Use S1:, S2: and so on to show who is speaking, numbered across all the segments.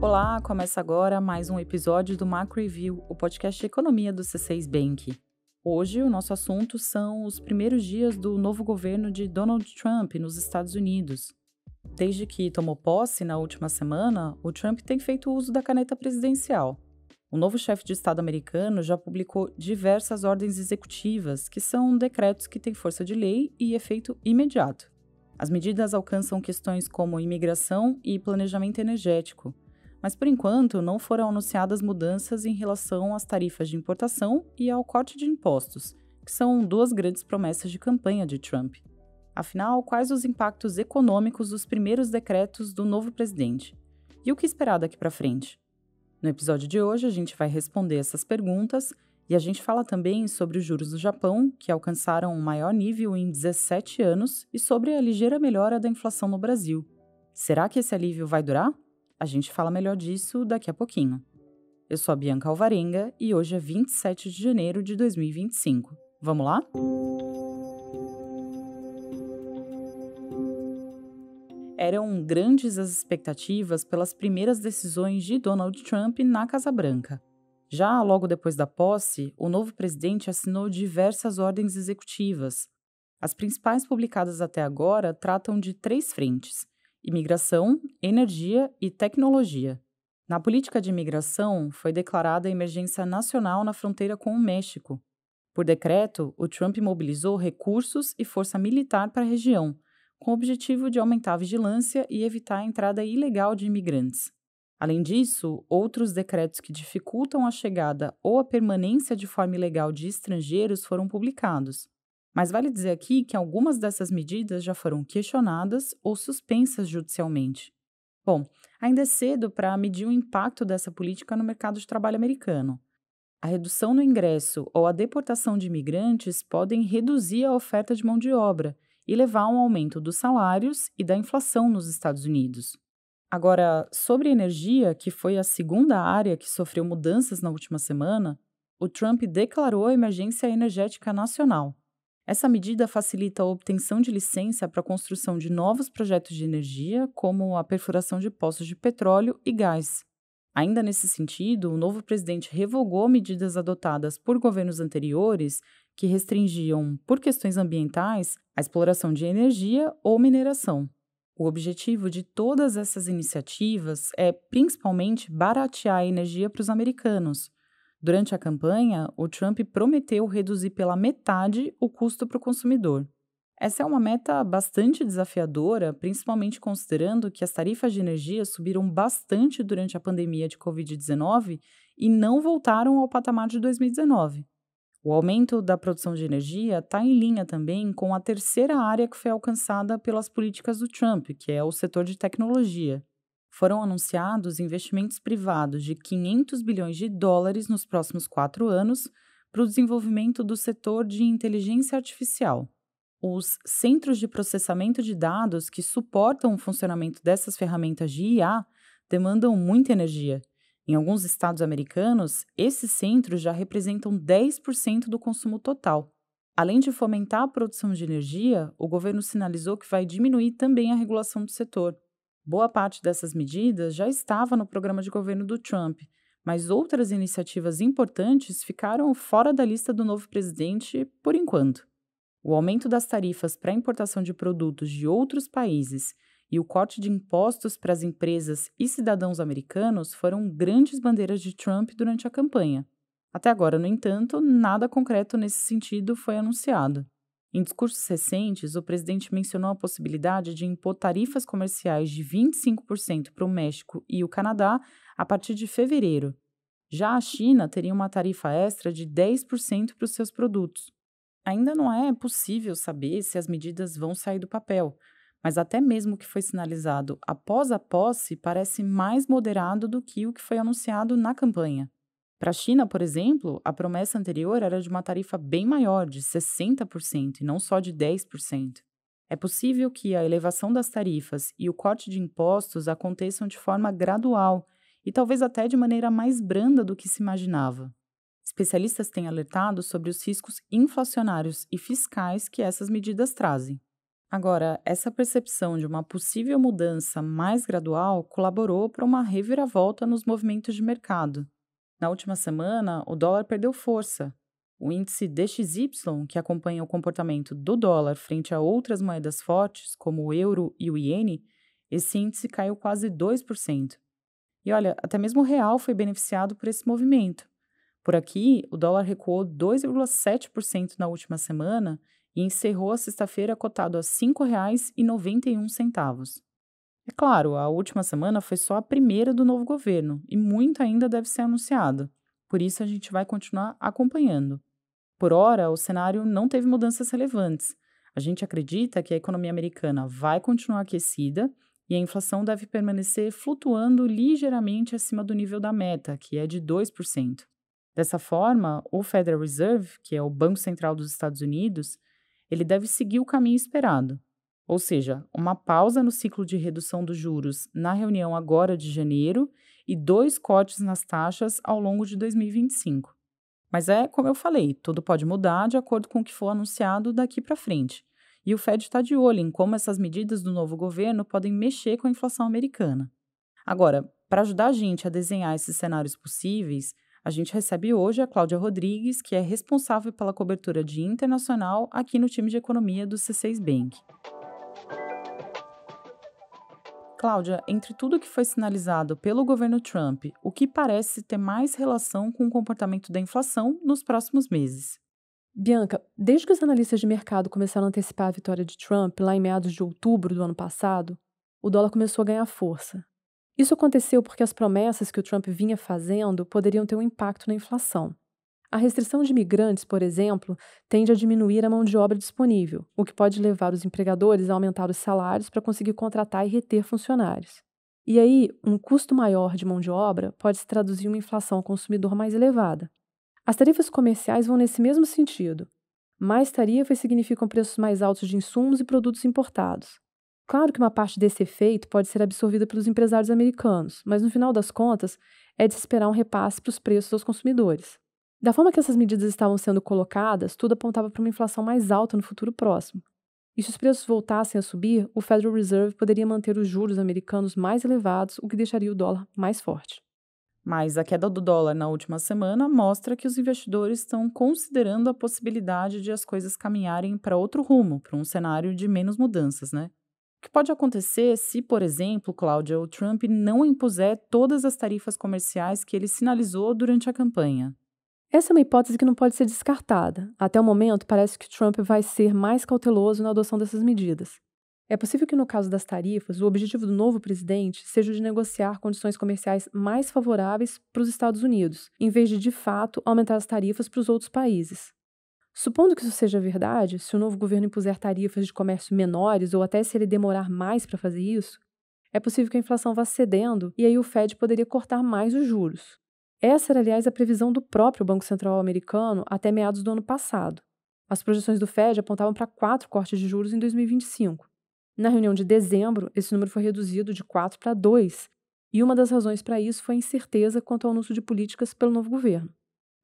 S1: Olá, começa agora mais um episódio do Macro Review, o podcast de economia do C6 Bank. Hoje, o nosso assunto são os primeiros dias do novo governo de Donald Trump nos Estados Unidos. Desde que tomou posse na última semana, o Trump tem feito uso da caneta presidencial. O novo chefe de Estado americano já publicou diversas ordens executivas, que são decretos que têm força de lei e efeito imediato. As medidas alcançam questões como imigração e planejamento energético, mas por enquanto não foram anunciadas mudanças em relação às tarifas de importação e ao corte de impostos, que são duas grandes promessas de campanha de Trump. Afinal, quais os impactos econômicos dos primeiros decretos do novo presidente? E o que esperar daqui para frente? No episódio de hoje, a gente vai responder essas perguntas e a gente fala também sobre os juros do Japão, que alcançaram o maior nível em 17 anos, e sobre a ligeira melhora da inflação no Brasil. Será que esse alívio vai durar? A gente fala melhor disso daqui a pouquinho. Eu sou a Bianca Alvarenga e hoje é 27 de janeiro de 2025. Vamos lá? Eram grandes as expectativas pelas primeiras decisões de Donald Trump na Casa Branca. Já logo depois da posse, o novo presidente assinou diversas ordens executivas. As principais publicadas até agora tratam de 3 frentes: imigração, energia e tecnologia. Na política de imigração, foi declarada emergência nacional na fronteira com o México. Por decreto, o Trump mobilizou recursos e força militar para a região, com o objetivo de aumentar a vigilância e evitar a entrada ilegal de imigrantes. Além disso, outros decretos que dificultam a chegada ou a permanência de forma ilegal de estrangeiros foram publicados. Mas vale dizer aqui que algumas dessas medidas já foram questionadas ou suspensas judicialmente. Bom, ainda é cedo para medir o impacto dessa política no mercado de trabalho americano. A redução no ingresso ou a deportação de imigrantes podem reduzir a oferta de mão de obra e levar a um aumento dos salários e da inflação nos Estados Unidos. Agora, sobre energia, que foi a segunda área que sofreu mudanças na última semana, o Trump declarou a emergência energética nacional. Essa medida facilita a obtenção de licença para a construção de novos projetos de energia, como a perfuração de poços de petróleo e gás. Ainda nesse sentido, o novo presidente revogou medidas adotadas por governos anteriores que restringiam, por questões ambientais, a exploração de energia ou mineração. O objetivo de todas essas iniciativas é, principalmente, baratear a energia para os americanos. Durante a campanha, o Trump prometeu reduzir pela metade o custo para o consumidor. Essa é uma meta bastante desafiadora, principalmente considerando que as tarifas de energia subiram bastante durante a pandemia de Covid-19 e não voltaram ao patamar de 2019. O aumento da produção de energia está em linha também com a terceira área que foi alcançada pelas políticas do Trump, que é o setor de tecnologia. Foram anunciados investimentos privados de 500 bilhões de dólares nos próximos 4 anos para o desenvolvimento do setor de inteligência artificial. Os centros de processamento de dados que suportam o funcionamento dessas ferramentas de IA demandam muita energia. Em alguns estados americanos, esses centros já representam 10% do consumo total. Além de fomentar a produção de energia, o governo sinalizou que vai diminuir também a regulação do setor. Boa parte dessas medidas já estava no programa de governo do Trump, mas outras iniciativas importantes ficaram fora da lista do novo presidente por enquanto. O aumento das tarifas para a importação de produtos de outros países e o corte de impostos para as empresas e cidadãos americanos foram grandes bandeiras de Trump durante a campanha. Até agora, no entanto, nada concreto nesse sentido foi anunciado. Em discursos recentes, o presidente mencionou a possibilidade de impor tarifas comerciais de 25% para o México e o Canadá a partir de fevereiro. Já a China teria uma tarifa extra de 10% para os seus produtos. Ainda não é possível saber se as medidas vão sair do papel, mas até mesmo o que foi sinalizado após a posse parece mais moderado do que o que foi anunciado na campanha. Para a China, por exemplo, a promessa anterior era de uma tarifa bem maior, de 60%, e não só de 10%. É possível que a elevação das tarifas e o corte de impostos aconteçam de forma gradual e talvez até de maneira mais branda do que se imaginava. Especialistas têm alertado sobre os riscos inflacionários e fiscais que essas medidas trazem. Agora, essa percepção de uma possível mudança mais gradual colaborou para uma reviravolta nos movimentos de mercado. Na última semana, o dólar perdeu força. O índice DXY, que acompanha o comportamento do dólar frente a outras moedas fortes, como o euro e o iene, esse índice caiu quase 2%. E olha, até mesmo o real foi beneficiado por esse movimento. Por aqui, o dólar recuou 2,7% na última semana e encerrou a sexta-feira cotado a R$ 5,91. É claro, a última semana foi só a primeira do novo governo e muito ainda deve ser anunciado. Por isso, a gente vai continuar acompanhando. Por hora, o cenário não teve mudanças relevantes. A gente acredita que a economia americana vai continuar aquecida e a inflação deve permanecer flutuando ligeiramente acima do nível da meta, que é de 2%. Dessa forma, o Federal Reserve, que é o Banco Central dos Estados Unidos, ele deve seguir o caminho esperado, ou seja, uma pausa no ciclo de redução dos juros na reunião agora de janeiro e 2 cortes nas taxas ao longo de 2025. Mas é como eu falei, tudo pode mudar de acordo com o que for anunciado daqui para frente. E o Fed está de olho em como essas medidas do novo governo podem mexer com a inflação americana. Agora, para ajudar a gente a desenhar esses cenários possíveis, a gente recebe hoje a Cláudia Rodrigues, que é responsável pela cobertura de internacional aqui no time de economia do C6 Bank. Cláudia, entre tudo que foi sinalizado pelo governo Trump, o que parece ter mais relação com o comportamento da inflação nos próximos meses?
S2: Bianca, desde que os analistas de mercado começaram a antecipar a vitória de Trump lá em meados de outubro do ano passado, o dólar começou a ganhar força. Isso aconteceu porque as promessas que o Trump vinha fazendo poderiam ter um impacto na inflação. A restrição de imigrantes, por exemplo, tende a diminuir a mão de obra disponível, o que pode levar os empregadores a aumentar os salários para conseguir contratar e reter funcionários. E aí, um custo maior de mão de obra pode se traduzir em uma inflação ao consumidor mais elevada. As tarifas comerciais vão nesse mesmo sentido. Mais tarifas significam preços mais altos de insumos e produtos importados. Claro que uma parte desse efeito pode ser absorvida pelos empresários americanos, mas no final das contas, é de se esperar um repasse para os preços aos consumidores. Da forma que essas medidas estavam sendo colocadas, tudo apontava para uma inflação mais alta no futuro próximo. E se os preços voltassem a subir, o Federal Reserve poderia manter os juros americanos mais elevados, o que deixaria o dólar mais forte.
S1: Mas a queda do dólar na última semana mostra que os investidores estão considerando a possibilidade de as coisas caminharem para outro rumo, para um cenário de menos mudanças, né? O que pode acontecer se, por exemplo, Cláudia, o Trump não impuser todas as tarifas comerciais que ele sinalizou durante a campanha?
S2: Essa é uma hipótese que não pode ser descartada. Até o momento, parece que Trump vai ser mais cauteloso na adoção dessas medidas. É possível que, no caso das tarifas, o objetivo do novo presidente seja o de negociar condições comerciais mais favoráveis para os Estados Unidos, em vez de fato, aumentar as tarifas para os outros países. Supondo que isso seja verdade, se o novo governo impuser tarifas de comércio menores ou até se ele demorar mais para fazer isso, é possível que a inflação vá cedendo e aí o Fed poderia cortar mais os juros. Essa era, aliás, a previsão do próprio Banco Central americano até meados do ano passado. As projeções do Fed apontavam para 4 cortes de juros em 2025. Na reunião de dezembro, esse número foi reduzido de 4 para 2, e uma das razões para isso foi a incerteza quanto ao anúncio de políticas pelo novo governo.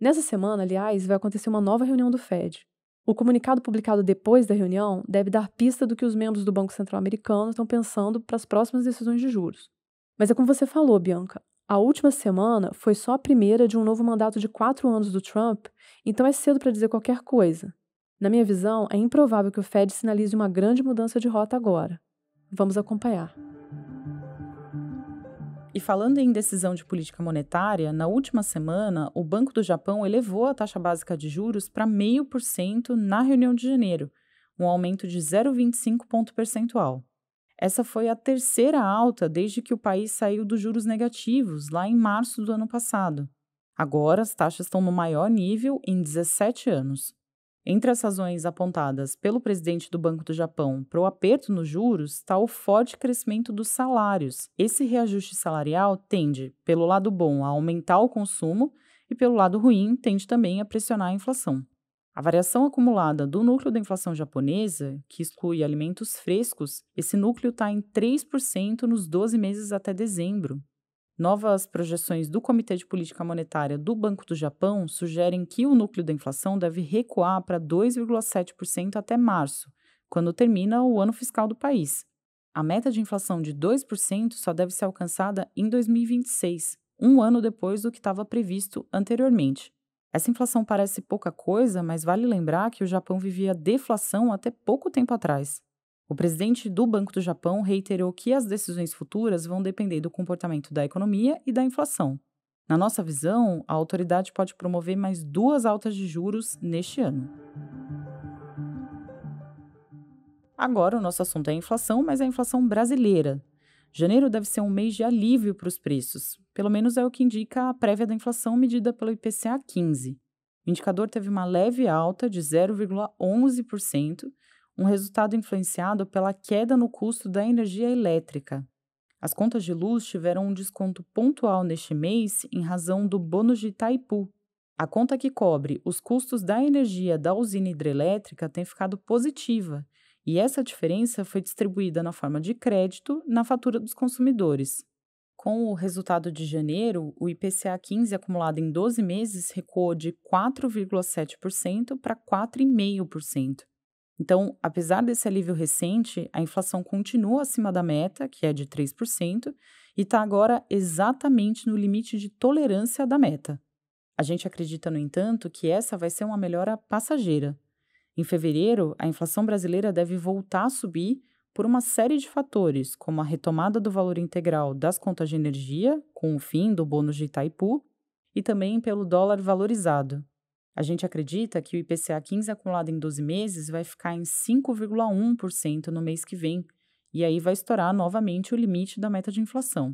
S2: Nessa semana, aliás, vai acontecer uma nova reunião do Fed. O comunicado publicado depois da reunião deve dar pista do que os membros do Banco Central americano estão pensando para as próximas decisões de juros. Mas é como você falou, Bianca, a última semana foi só a primeira de um novo mandato de 4 anos do Trump, então é cedo para dizer qualquer coisa. Na minha visão, é improvável que o Fed sinalize uma grande mudança de rota agora. Vamos acompanhar.
S1: E falando em decisão de política monetária, na última semana, o Banco do Japão elevou a taxa básica de juros para 0,5% na reunião de janeiro, um aumento de 0,25 ponto percentual. Essa foi a terceira alta desde que o país saiu dos juros negativos, lá em março do ano passado. Agora, as taxas estão no maior nível em 17 anos. Entre as razões apontadas pelo presidente do Banco do Japão para o aperto nos juros está o forte crescimento dos salários. Esse reajuste salarial tende, pelo lado bom, a aumentar o consumo e, pelo lado ruim, tende também a pressionar a inflação. A variação acumulada do núcleo da inflação japonesa, que exclui alimentos frescos, esse núcleo está em 3% nos 12 meses até dezembro. Novas projeções do Comitê de Política Monetária do Banco do Japão sugerem que o núcleo da inflação deve recuar para 2,7% até março, quando termina o ano fiscal do país. A meta de inflação de 2% só deve ser alcançada em 2026, um ano depois do que estava previsto anteriormente. Essa inflação parece pouca coisa, mas vale lembrar que o Japão vivia deflação até pouco tempo atrás. O presidente do Banco do Japão reiterou que as decisões futuras vão depender do comportamento da economia e da inflação. Na nossa visão, a autoridade pode promover mais 2 altas de juros neste ano. Agora, o nosso assunto é a inflação, mas é a inflação brasileira. Janeiro deve ser um mês de alívio para os preços. Pelo menos é o que indica a prévia da inflação medida pelo IPCA 15. O indicador teve uma leve alta de 0,11%, um resultado influenciado pela queda no custo da energia elétrica. As contas de luz tiveram um desconto pontual neste mês em razão do bônus de Itaipu. A conta que cobre os custos da energia da usina hidrelétrica tem ficado positiva, e essa diferença foi distribuída na forma de crédito na fatura dos consumidores. Com o resultado de janeiro, o IPCA 15 acumulado em 12 meses recuou de 4,7% para 4,5%. Então, apesar desse alívio recente, a inflação continua acima da meta, que é de 3%, e está agora exatamente no limite de tolerância da meta. A gente acredita, no entanto, que essa vai ser uma melhora passageira. Em fevereiro, a inflação brasileira deve voltar a subir por uma série de fatores, como a retomada do valor integral das contas de energia, com o fim do bônus de Itaipu, e também pelo dólar valorizado. A gente acredita que o IPCA 15 acumulado em 12 meses vai ficar em 5,1% no mês que vem, e aí vai estourar novamente o limite da meta de inflação.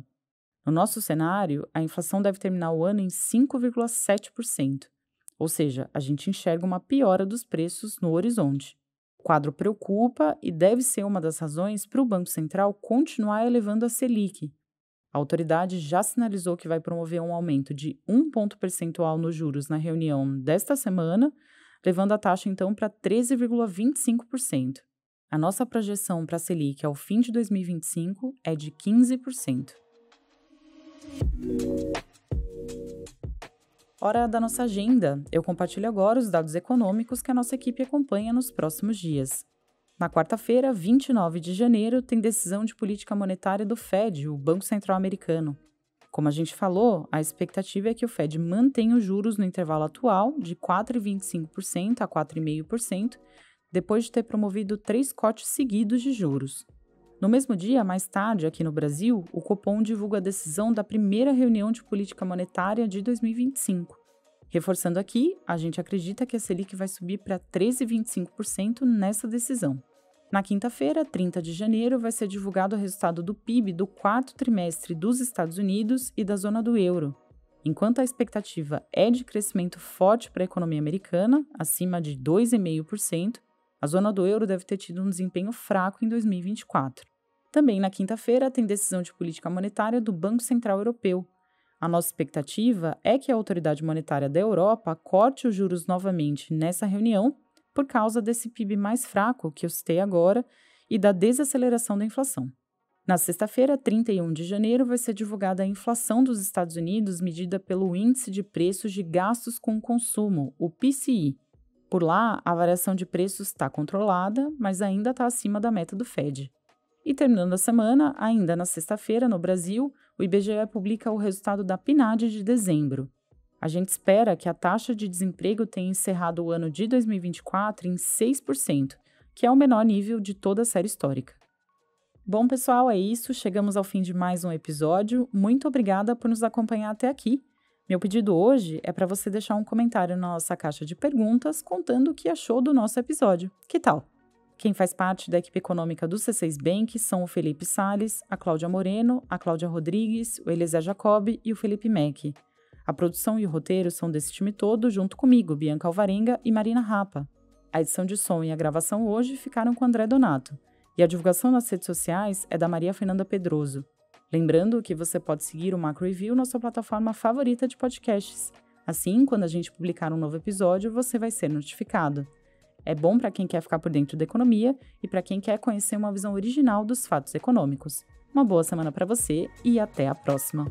S1: No nosso cenário, a inflação deve terminar o ano em 5,7%. Ou seja, a gente enxerga uma piora dos preços no horizonte. O quadro preocupa e deve ser uma das razões para o Banco Central continuar elevando a Selic. A autoridade já sinalizou que vai promover um aumento de 1 ponto percentual nos juros na reunião desta semana, levando a taxa então para 13,25%. A nossa projeção para a Selic ao fim de 2025 é de 15%. Hora da nossa agenda. Eu compartilho agora os dados econômicos que a nossa equipe acompanha nos próximos dias. Na quarta-feira, 29 de janeiro, tem decisão de política monetária do Fed, o Banco Central Americano. Como a gente falou, a expectativa é que o Fed mantenha os juros no intervalo atual, de 4,25% a 4,5%, depois de ter promovido 3 cortes seguidos de juros. No mesmo dia, mais tarde, aqui no Brasil, o Copom divulga a decisão da primeira reunião de política monetária de 2025. Reforçando aqui, a gente acredita que a Selic vai subir para 13,25% nessa decisão. Na quinta-feira, 30 de janeiro, vai ser divulgado o resultado do PIB do quarto trimestre dos Estados Unidos e da zona do euro. Enquanto a expectativa é de crescimento forte para a economia americana, acima de 2,5%, a zona do euro deve ter tido um desempenho fraco em 2024. Também na quinta-feira tem decisão de política monetária do Banco Central Europeu. A nossa expectativa é que a autoridade monetária da Europa corte os juros novamente nessa reunião por causa desse PIB mais fraco que eu citei agora e da desaceleração da inflação. Na sexta-feira, 31 de janeiro, vai ser divulgada a inflação dos Estados Unidos medida pelo Índice de Preços de Gastos com Consumo, o PCI. Por lá, a variação de preços está controlada, mas ainda está acima da meta do Fed. E terminando a semana, ainda na sexta-feira, no Brasil, o IBGE publica o resultado da PNAD de dezembro. A gente espera que a taxa de desemprego tenha encerrado o ano de 2024 em 6%, que é o menor nível de toda a série histórica. Bom, pessoal, é isso. Chegamos ao fim de mais um episódio. Muito obrigada por nos acompanhar até aqui. Meu pedido hoje é para você deixar um comentário na nossa caixa de perguntas contando o que achou do nosso episódio. Que tal? Quem faz parte da equipe econômica do C6 Bank são o Felipe Salles, a Cláudia Moreno, a Cláudia Rodrigues, o Eliezer Jacob e o Felipe Mack. A produção e o roteiro são desse time todo, junto comigo, Bianca Alvarenga e Marina Rapa. A edição de som e a gravação hoje ficaram com André Donato. E a divulgação nas redes sociais é da Maria Fernanda Pedroso. Lembrando que você pode seguir o Macro Review na sua plataforma favorita de podcasts. Assim, quando a gente publicar um novo episódio, você vai ser notificado. É bom para quem quer ficar por dentro da economia e para quem quer conhecer uma visão original dos fatos econômicos. Uma boa semana para você e até a próxima!